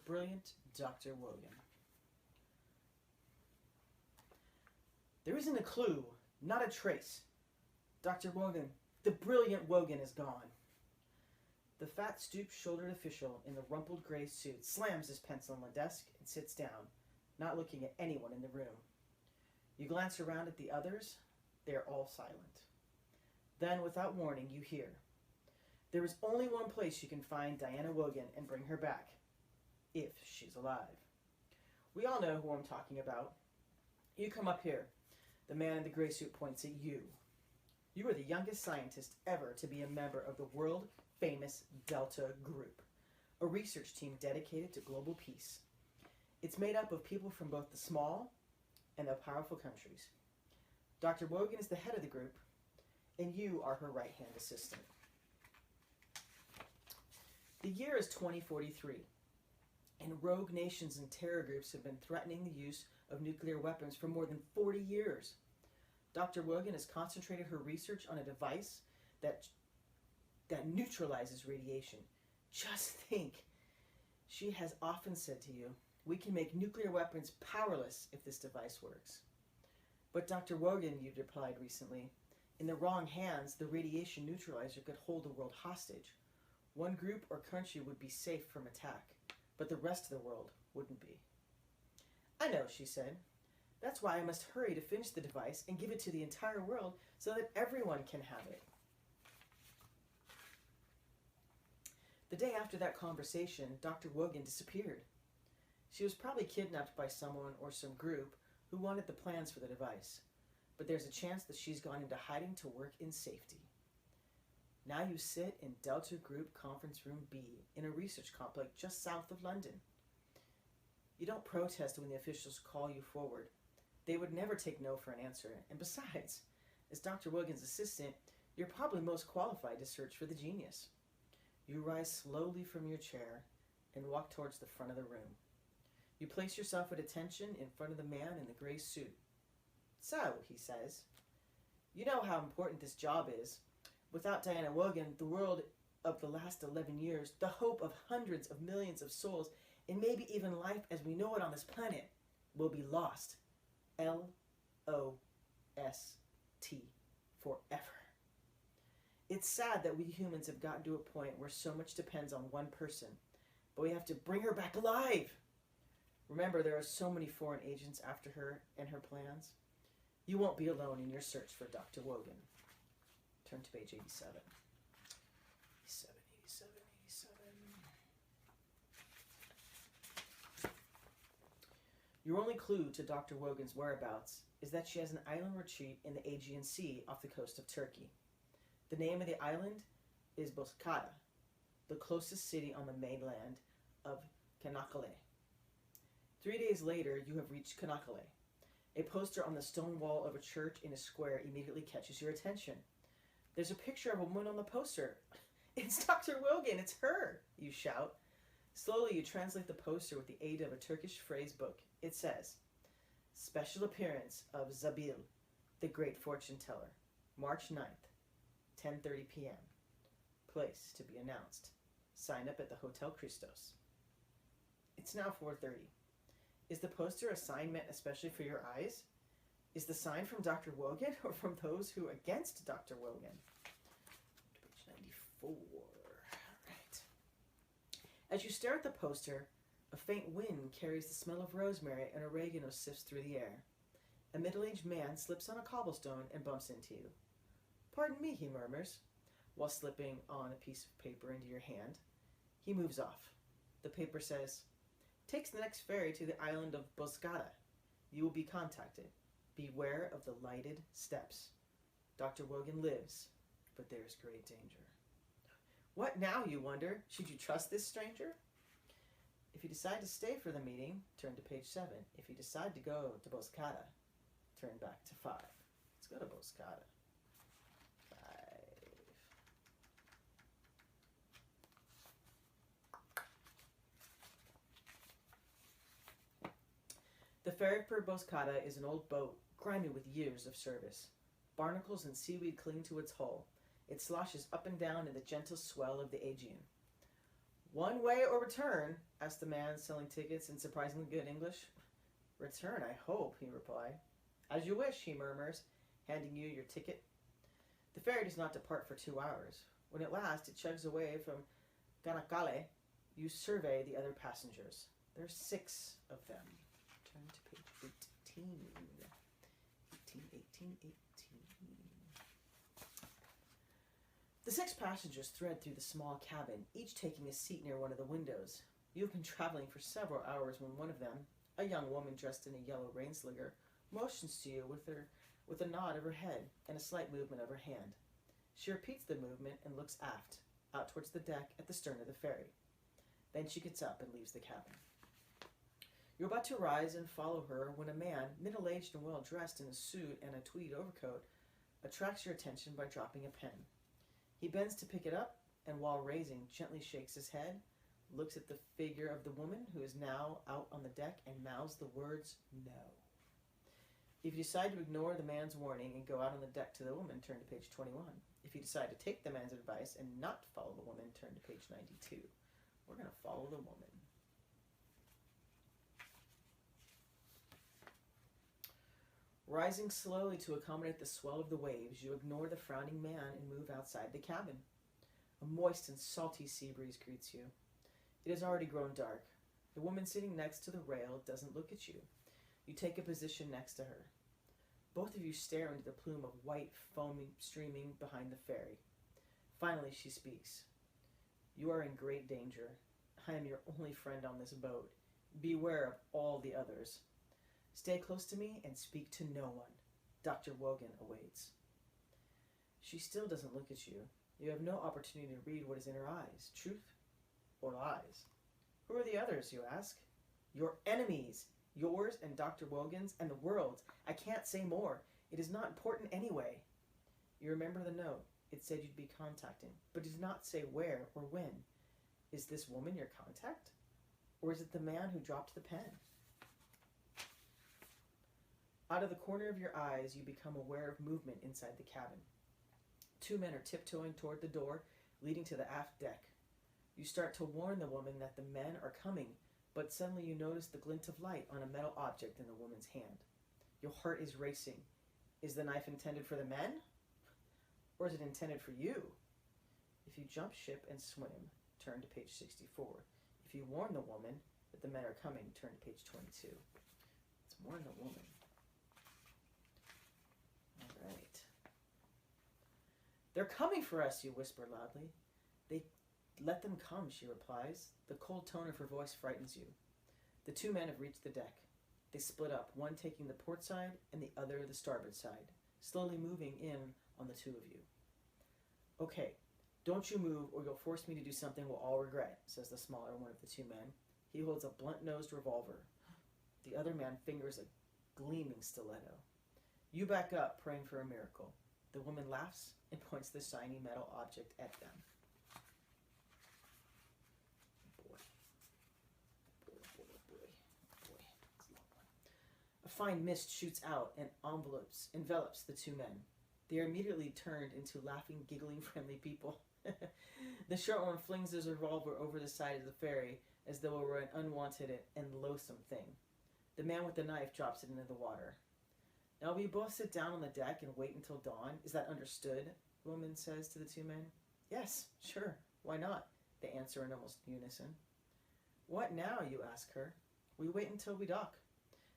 brilliant Dr. Wogan. There isn't a clue, not a trace. Dr. Wogan, the brilliant Wogan is gone. The fat, stoop-shouldered official in the rumpled gray suit slams his pencil on the desk and sits down, not looking at anyone in the room. You glance around at the others. They are all silent. Then, without warning, you hear, "There is only one place you can find Diana Wogan and bring her back, if she's alive." We all know who I'm talking about. You come up here. The man in the gray suit points at you. You are the youngest scientist ever to be a member of the world-famous Delta Group, a research team dedicated to global peace. It's made up of people from both the small and the powerful countries. Dr. Wogan is the head of the group, and you are her right-hand assistant. The year is 2043, and rogue nations and terror groups have been threatening the use of nuclear weapons for more than 40 years. Dr. Wogan has concentrated her research on a device that neutralizes radiation. Just think, she has often said to you, "We can make nuclear weapons powerless if this device works." But Dr. Wogan, you replied recently, in the wrong hands, the radiation neutralizer could hold the world hostage. One group or country would be safe from attack, but the rest of the world wouldn't be. "I know," she said. "That's why I must hurry to finish the device and give it to the entire world so that everyone can have it." The day after that conversation, Dr. Wogan disappeared. She was probably kidnapped by someone or some group who wanted the plans for the device, but there's a chance that she's gone into hiding to work in safety. Now you sit in Delta Group Conference Room B in a research complex just south of London. You don't protest when the officials call you forward. They would never take no for an answer, and besides, as Dr. Wogan's assistant, you're probably most qualified to search for the genius. You rise slowly from your chair and walk towards the front of the room. You place yourself at attention in front of the man in the gray suit. "So," he says, "you know how important this job is. Without Diana Wogan, the world of the last 11 years, the hope of hundreds of millions of souls, and maybe even life as we know it on this planet, will be lost. L-O-S-T, forever. It's sad that we humans have gotten to a point where so much depends on one person, but we have to bring her back alive. Remember, there are so many foreign agents after her and her plans. You won't be alone in your search for Dr. Wogan." Turn to page 87. 87. Your only clue to Dr. Wogan's whereabouts is that she has an island retreat in the Aegean Sea off the coast of Turkey. The name of the island is Bozcaada, the closest city on the mainland of Çanakkale. 3 days later, you have reached Çanakkale. A poster on the stone wall of a church in a square immediately catches your attention. There's a picture of a woman on the poster. "It's Dr. Wogan, it's her," you shout. Slowly, you translate the poster with the aid of a Turkish phrase book. It says, "Special appearance of Zabil, the great fortune teller, March 9th, 10:30 p.m. Place to be announced. Sign up at the Hotel Christos." It's now 4:30. Is the poster a sign meant especially for your eyes? Is the sign from Dr. Wogan or from those who are against Dr. Wogan? Page 94. Right. As you stare at the poster, a faint wind carries the smell of rosemary and oregano sifts through the air. A middle-aged man slips on a cobblestone and bumps into you. "Pardon me," he murmurs, while slipping on a piece of paper into your hand. He moves off. The paper says, "Takes the next ferry to the island of Bozcaada. You will be contacted. Beware of the lighted steps. Dr. Wogan lives, but there is great danger." What now, you wonder? Should you trust this stranger? If you decide to stay for the meeting, turn to page 7. If you decide to go to Bozcaada, turn back to 5. Let's go to Bozcaada. 5. The ferry for Bozcaada is an old boat, grimy with years of service. Barnacles and seaweed cling to its hull. It sloshes up and down in the gentle swell of the Aegean. One way or return? Asked the man selling tickets in surprisingly good English. Return, I hope, he replied. As you wish, he murmurs, handing you your ticket. The ferry does not depart for 2 hours. When at last it chugs away from Ganakale, you survey the other passengers. There are 6 of them. Turn to page 18. 18. The 6 passengers thread through the small cabin, each taking a seat near one of the windows. You have been traveling for several hours when one of them, a young woman dressed in a yellow rainslinger, motions to you with a nod of her head and a slight movement of her hand. She repeats the movement and looks aft, out towards the deck at the stern of the ferry. Then she gets up and leaves the cabin. You're about to rise and follow her when a man, middle-aged and well-dressed in a suit and a tweed overcoat, attracts your attention by dropping a pen. He bends to pick it up, and while raising, gently shakes his head, looks at the figure of the woman who is now out on the deck, and mouths the words, "No." If you decide to ignore the man's warning and go out on the deck to the woman, turn to page 21. If you decide to take the man's advice and not follow the woman, turn to page 92. We're going to follow the woman. Rising slowly to accommodate the swell of the waves, you ignore the frowning man and move outside the cabin. A moist and salty sea breeze greets you. It has already grown dark. The woman sitting next to the rail doesn't look at you. You take a position next to her. Both of you stare into the plume of white foam streaming behind the ferry. Finally, she speaks. You are in great danger. I am your only friend on this boat. Beware of all the others. Stay close to me and speak to no one. Dr. Wogan awaits. She still doesn't look at you. You have no opportunity to read what is in her eyes, truth or lies. Who are the others, you ask? Your enemies. Yours and Dr. Wogan's and the world's. I can't say more. It is not important anyway. You remember the note. It said you'd be contacting, but did not say where or when. Is this woman your contact? Or is it the man who dropped the pen? Out of the corner of your eyes, you become aware of movement inside the cabin. 2 men are tiptoeing toward the door, leading to the aft deck. You start to warn the woman that the men are coming, but suddenly you notice the glint of light on a metal object in the woman's hand. Your heart is racing. Is the knife intended for the men? Or is it intended for you? If you jump ship and swim, turn to page 64. If you warn the woman that the men are coming, turn to page 22. Let's warn the woman. All right. They're coming for us, you whisper loudly. Let them come, she replies. The cold tone of her voice frightens you. The 2 men have reached the deck. They split up, one taking the port side and the other the starboard side, slowly moving in on the 2 of you. Okay, don't you move or you'll force me to do something we'll all regret, says the smaller one of the 2 men. He holds a blunt-nosed revolver. The other man fingers a gleaming stiletto. You back up, praying for a miracle. The woman laughs and points the shiny metal object at them. A fine mist shoots out and envelops the 2 men. They are immediately turned into laughing, giggling, friendly people. The short one flings his revolver over the side of the ferry as though it were an unwanted and loathsome thing. The man with the knife drops it into the water. Now we both sit down on the deck and wait until dawn. Is that understood? The woman says to the 2 men. Yes, sure. Why not? They answer in almost unison. What now, you ask her. We wait until we dock.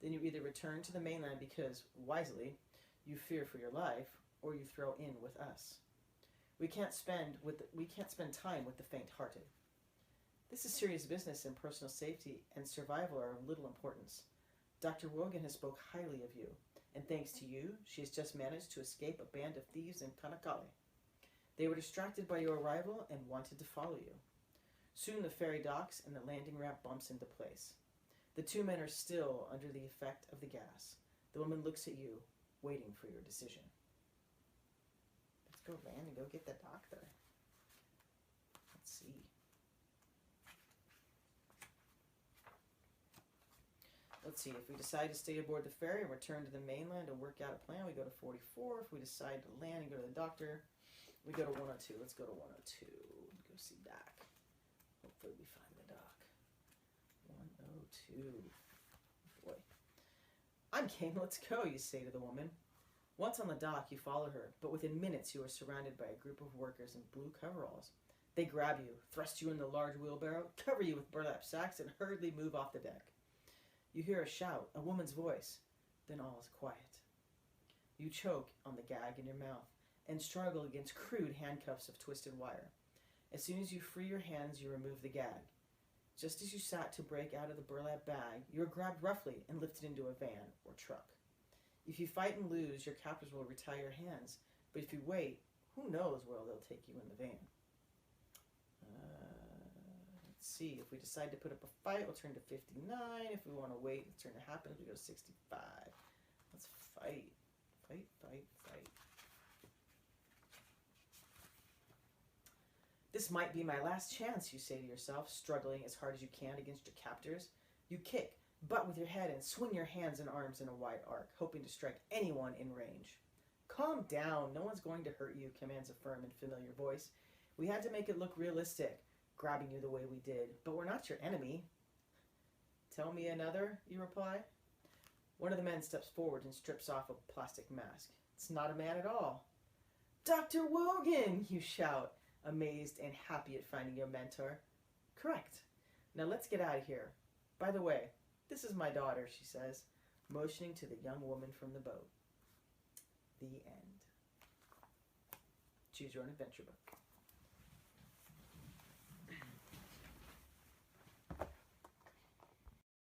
Then you either return to the mainland because, wisely, you fear for your life, or you throw in with us. We can't spend time with the faint-hearted. This is serious business, and personal safety and survival are of little importance. Dr. Wogan has spoke highly of you, and thanks to you, she has just managed to escape a band of thieves in Kanakale. They were distracted by your arrival and wanted to follow you. Soon the ferry docks and the landing ramp bumps into place. The 2 men are still under the effect of the gas. The woman looks at you, waiting for your decision. Let's go land and go get the doctor. Let's see. Let's see, if we decide to stay aboard the ferry and return to the mainland and work out a plan, we go to 44. If we decide to land and go to the doctor, we go to 102. Let's go to 102 and go see Doc. Hopefully we we find the dock? 102. Boy. I'm game, let's go, you say to the woman. Once on the dock, you follow her, but within minutes you are surrounded by a group of workers in blue coveralls. They grab you, thrust you in the large wheelbarrow, cover you with burlap sacks, and hurriedly move off the deck. You hear a shout, a woman's voice. Then all is quiet. You choke on the gag in your mouth and struggle against crude handcuffs of twisted wire. As soon as you free your hands, you remove the gag. Just as you sat to break out of the burlap bag, you are grabbed roughly and lifted into a van or truck. If you fight and lose, your captors will retie your hands, but if you wait, who knows where they'll take you in the van. Let's see, if we decide to put up a fight, we'll turn to 59. If we want to wait, let's turn to happens, we go to 65. Let's fight. Fight, fight, fight. This might be my last chance, you say to yourself, struggling as hard as you can against your captors. You kick, butt with your head, and swing your hands and arms in a wide arc, hoping to strike anyone in range. Calm down, no one's going to hurt you, commands a firm and familiar voice. We had to make it look realistic, grabbing you the way we did, but we're not your enemy. Tell me another, you reply. One of the men steps forward and strips off a plastic mask. It's not a man at all. Dr. Wogan, you shout, amazed and happy at finding your mentor. Correct. Now let's get out of here. By the way, this is my daughter, she says, motioning to the young woman from the boat. The end. Choose your own adventure book.